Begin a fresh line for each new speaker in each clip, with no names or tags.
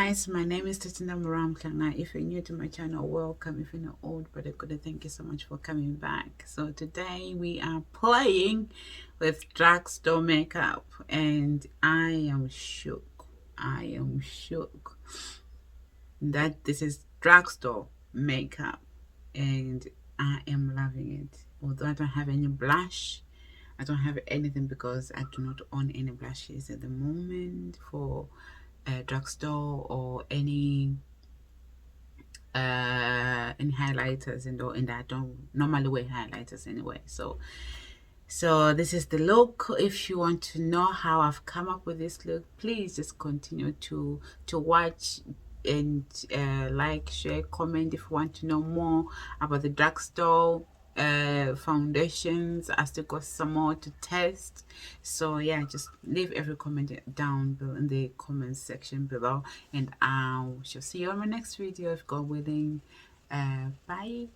guys, my name is Titina Muramklanga. If you're new to my channel, welcome. If you're not old but good, thank you so much for coming back. So today we are playing with Drugstore makeup and I am shook. I am shook that this is Drugstore makeup and I am loving it. Although I don't have any blush, I don't have anything because I do not own any blushes at the moment for Drugstore or any highlighters and I don't normally wear highlighters anyway. So this is the look. If you want to know how I've come up with this look, please just continue to watch and like, share, comment if you want to know more about the Drugstore foundations. I still got some more to test, so yeah, just leave every comment down below in the comment section below and I shall see you on my next video if God willing. Bye.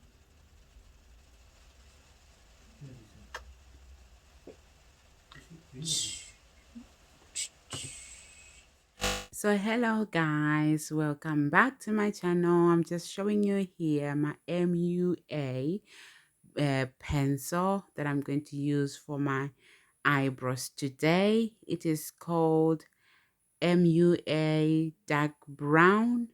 So hello guys, welcome back to my channel. I'm just showing you here my MUA pencil that I'm going to use for my eyebrows today. It is called MUA dark brown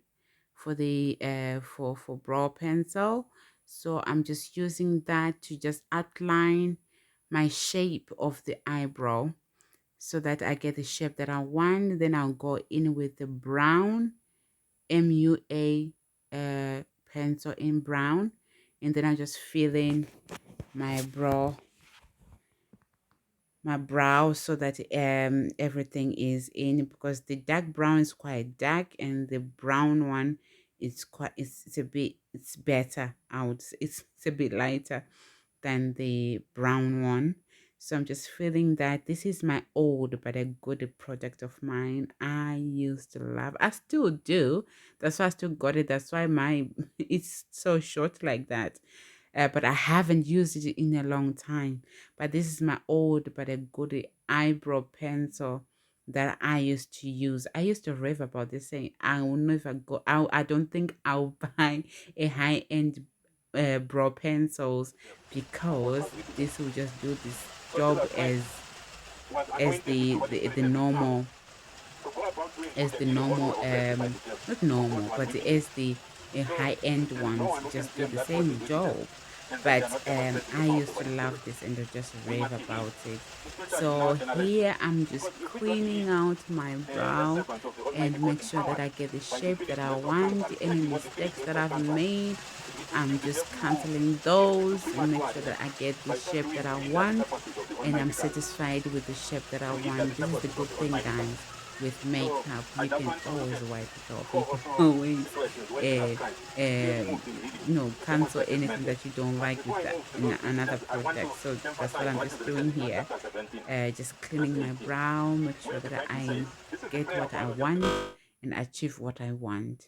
for the for brow pencil. So I'm just using that to just outline my shape of the eyebrow so that I get the shape that I want. Then I'll go in with the brown MUA pencil in brown, and then I'm just filling my brow so that everything is in, because the dark brown is quite dark and the brown one is quite it's better out. It's a bit lighter than the brown one. So I'm just feeling that this is my old but a good product of mine. I used to love, I still do. That's why I still got it. That's why my it's so short like that. But I haven't used it in a long time. But this is my old but a good eyebrow pencil that I used to use. I used to rave about this, saying I will never go. I don't think I'll buy a high-end brow pencils, because this will just do this job as the normal, not normal, but as the high-end ones just do the same job. But I used to love this and I just rave about it. So here I'm just cleaning out my brow and make sure that I get the shape that I want. Any mistakes that I've made, I'm just canceling those and make sure that I get the shape that I want and I'm satisfied with the shape that I want. This is the good thing, guys. With makeup, you can always wipe it off. You can always cancel anything that you don't like with that in another product. So that's what I'm just doing here. Just cleaning my brow, make sure that I get what I want and achieve what I want.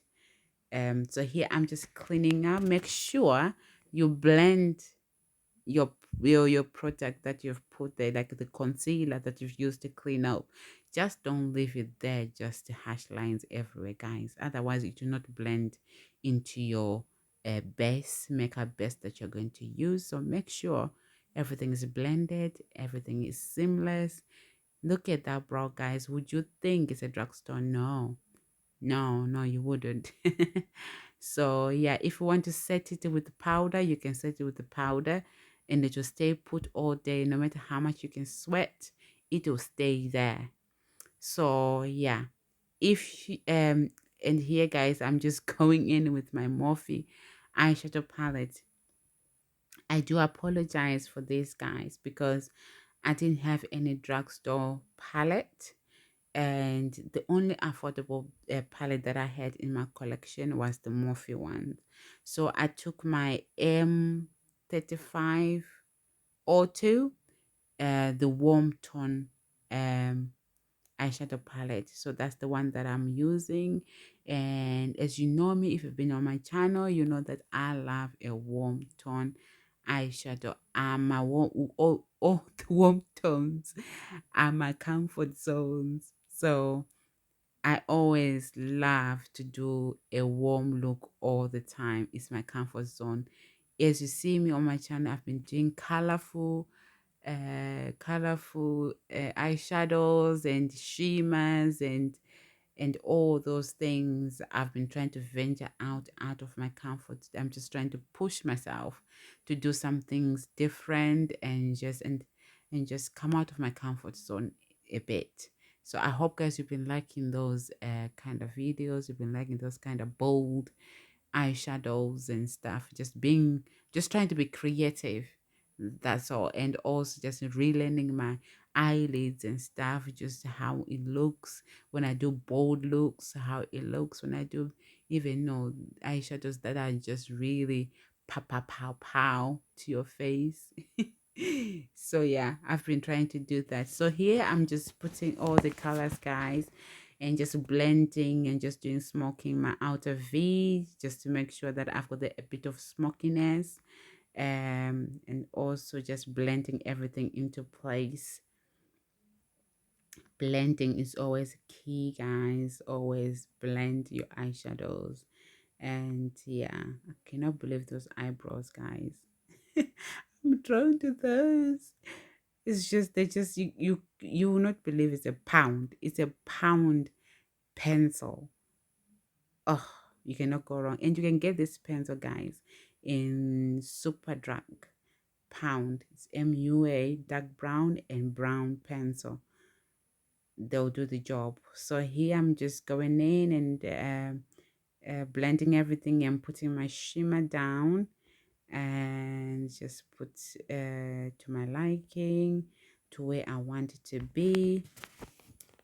So here I'm just cleaning up. Make sure you blend your your product that you've put there, like the concealer that you've used to clean up. Just don't leave it there, just harsh lines everywhere, guys. Otherwise it will not blend into your makeup base that you're going to use. So make sure everything is blended, everything is seamless. Look at that brow, guys. Would you think it's a drugstore? No, no, you wouldn't. So yeah, if you want to set it with the powder, you can set it with the powder and it will stay put all day. No matter how much you can sweat, it will stay there. So yeah, if and here, guys, I'm just going in with my Morphe eyeshadow palette. I do apologize for this, guys, because I didn't have any drugstore palette, and the only affordable palette that I had in my collection was the Morphe one. So I took my M3502, the warm tone eyeshadow palette. So that's the one that I'm using. And as you know me, if you've been on my channel, you know that I love a warm tone eyeshadow. My all the warm tones are my comfort zones. So I always love to do a warm look all the time. It's my comfort zone. As you see me on my channel, I've been doing colorful eyeshadows and shimmers and all those things. I've been trying to venture out of my comfort. I'm just trying to push myself to do some things different and just come out of my comfort zone a bit. So I hope guys you've been liking those kind of videos. You've been liking those kind of bold eyeshadows and stuff, just trying to be creative. That's all. And also just relearning my eyelids and stuff, just how it looks when I do bold looks, how it looks when I do even know eyeshadows that are just really pow pow pow pow to your face. So yeah, I've been trying to do that. So here I'm just putting all the colors, guys, and just blending and just doing smoking my outer V just to make sure that I've got a bit of smokiness, and also just blending everything into place. Blending is always key, guys. Always blend your eyeshadows. And yeah, I cannot believe those eyebrows, guys. I'm drawn to those. It's just they just you will not believe it's a pound. It's a pound pencil. Oh, you cannot go wrong. And you can get this pencil, guys, in Super Drug Pound. It's MUA, dark brown and brown pencil. They'll do the job. So here I'm just going in and blending everything and putting my shimmer down and just put to my liking, to where I want it to be,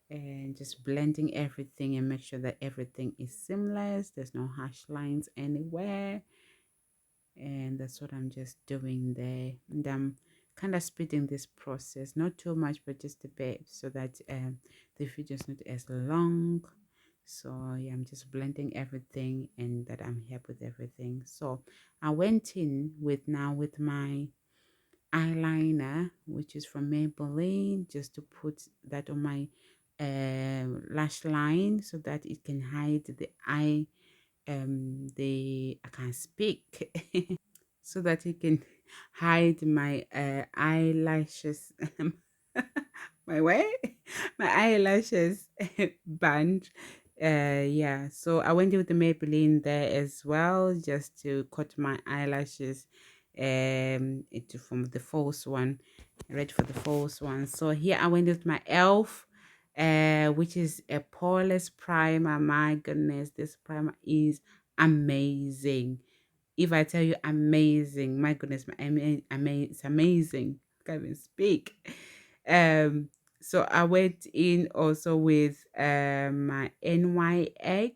and just blending everything and make sure that everything is seamless. There's no harsh lines anywhere, and that's what I'm just doing there. And I'm kind of speeding this process, not too much but just a bit, so that the video is not as long. So yeah, I'm just blending everything and that I'm happy with everything. So I went in with my eyeliner, which is from Maybelline, just to put that on my lash line so that it can hide the eye, I can't speak. So that it can hide my eyelashes. My way, my eyelashes band. Yeah, so I went with the Maybelline there as well, just to cut my eyelashes into from the false one, ready for the false one. So here I went with my elf, which is a poreless primer. My goodness, this primer is amazing. If I tell you amazing, my goodness, it's amazing. I can't even speak. Um, so I went in also with my NYX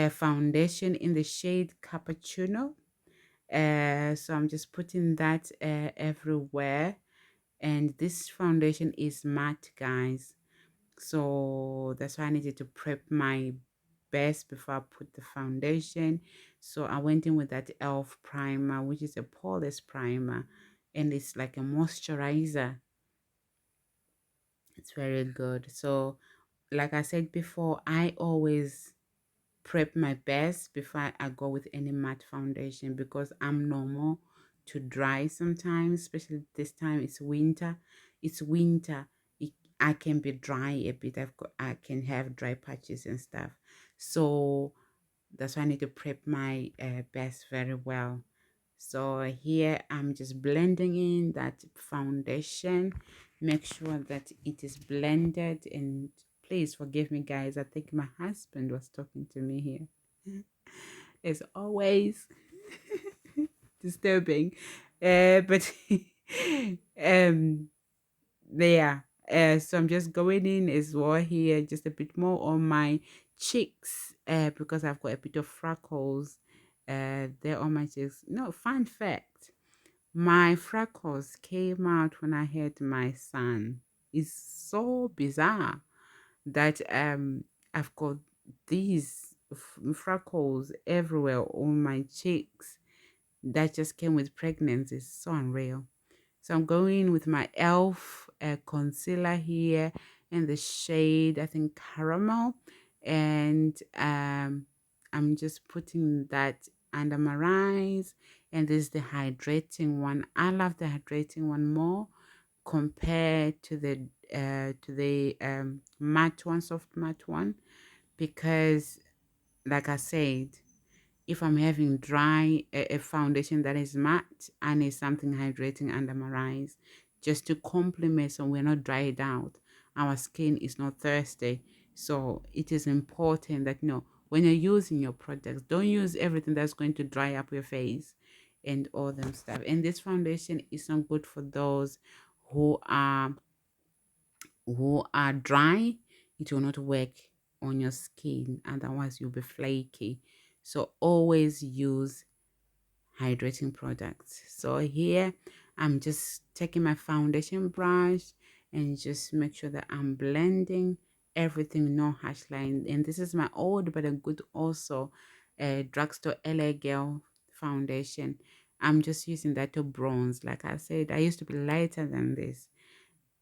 foundation in the shade Cappuccino. So I'm just putting that everywhere. And this foundation is matte, guys. So that's why I needed to prep my best before I put the foundation. So I went in with that elf primer, which is a poreless primer, and it's like a moisturizer. It's very good. So like I said before, I always prep my best before I go with any matte foundation, because I'm normal to dry sometimes, especially this time. It's winter. It's winter. I can be dry a bit. I can have dry patches and stuff. So that's why I need to prep my best very well. So here I'm just blending in that foundation. Make sure that it is blended, and please forgive me, guys. I think my husband was talking to me here. It's always disturbing. But um there. So I'm just going in as well here, just a bit more on my cheeks, because I've got a bit of freckles there on my cheeks. No, fun fact, my freckles came out when I had my son. It's so bizarre that I've got these freckles everywhere on my cheeks that just came with pregnancy. It's so unreal. So I'm going with my elf concealer here, in the shade, I think, caramel. And I'm just putting that under my eyes. And this is the hydrating one. I love the hydrating one more compared to the matte one, soft matte one, because like I said, if I'm having a foundation that is matte, I need something hydrating under my eyes just to complement so we're not dried out. Our skin is not thirsty. So it is important that, when you're using your products, don't use everything that's going to dry up your face and all them stuff. And this foundation is not good for those who are dry. It will not work on your skin, otherwise you'll be flaky. So always use hydrating products. So here I'm just taking my foundation brush and just make sure that I'm blending everything, no harsh line. And this is my old but a good also Drugstore LA Girl foundation. I'm just using that to bronze. Like I said, I used to be lighter than this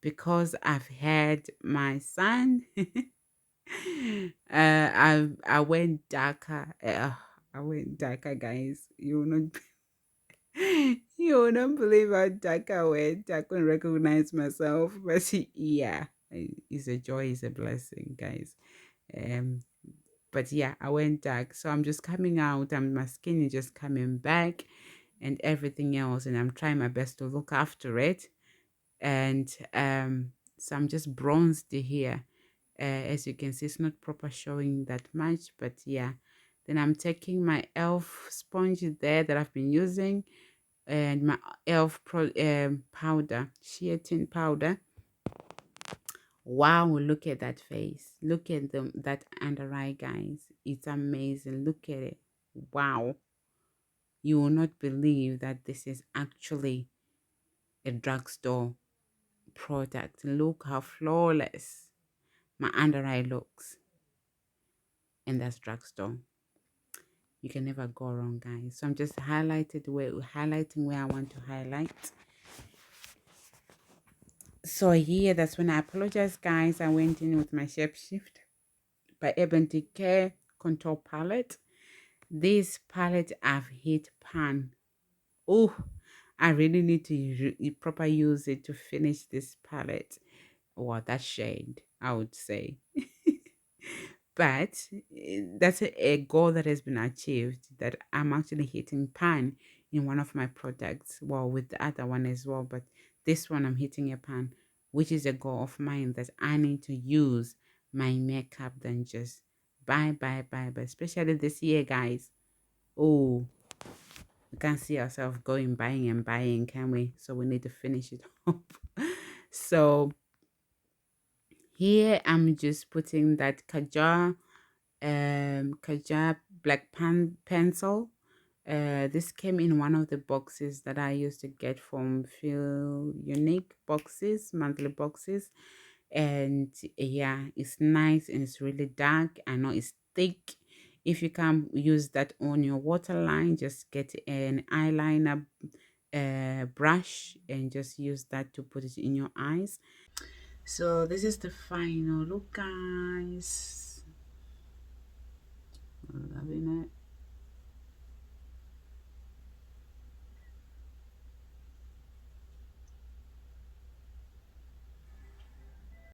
because I've had my son. I went darker. I went darker, guys. You will not you will not believe how dark I went. I couldn't recognize myself, but yeah, it's a joy, it's a blessing, guys. Um, but yeah, I went dark, so I'm just coming out, and my skin is just coming back, and everything else, and I'm trying my best to look after it. And so I'm just bronzed here. As you can see, it's not proper showing that much, but yeah. Then I'm taking my elf sponge there that I've been using, and my powder, sheer tin powder. Wow, look at that face. Look at that under eye, guys. It's amazing. Look at it. Wow. You will not believe that this is actually a drugstore product. Look how flawless my under eye looks. And that's drugstore. You can never go wrong, guys. So I'm just highlighting where I want to highlight. So here, that's when I apologize, guys. I went in with my Shape Shift by Urban Decay contour palette. This palette I've hit pan. Oh, I really need to proper use it to finish this palette. Or that shade, I would say. But that's a goal that has been achieved, that I'm actually hitting pan in one of my products. Well, with the other one as well, but this one I'm hitting a pan, which is a goal of mine, that I need to use my makeup than just buy, but especially this year, guys. Oh, we can't see ourselves going buying and buying, can we? So we need to finish it up. So here I'm just putting that Kajar black pencil. This came in one of the boxes that I used to get from Feel Unique boxes, monthly boxes. And yeah, it's nice and it's really dark. I know it's thick. If you can use that on your waterline, just get an eyeliner brush and just use that to put it in your eyes. So this is the final look, guys. Loving it.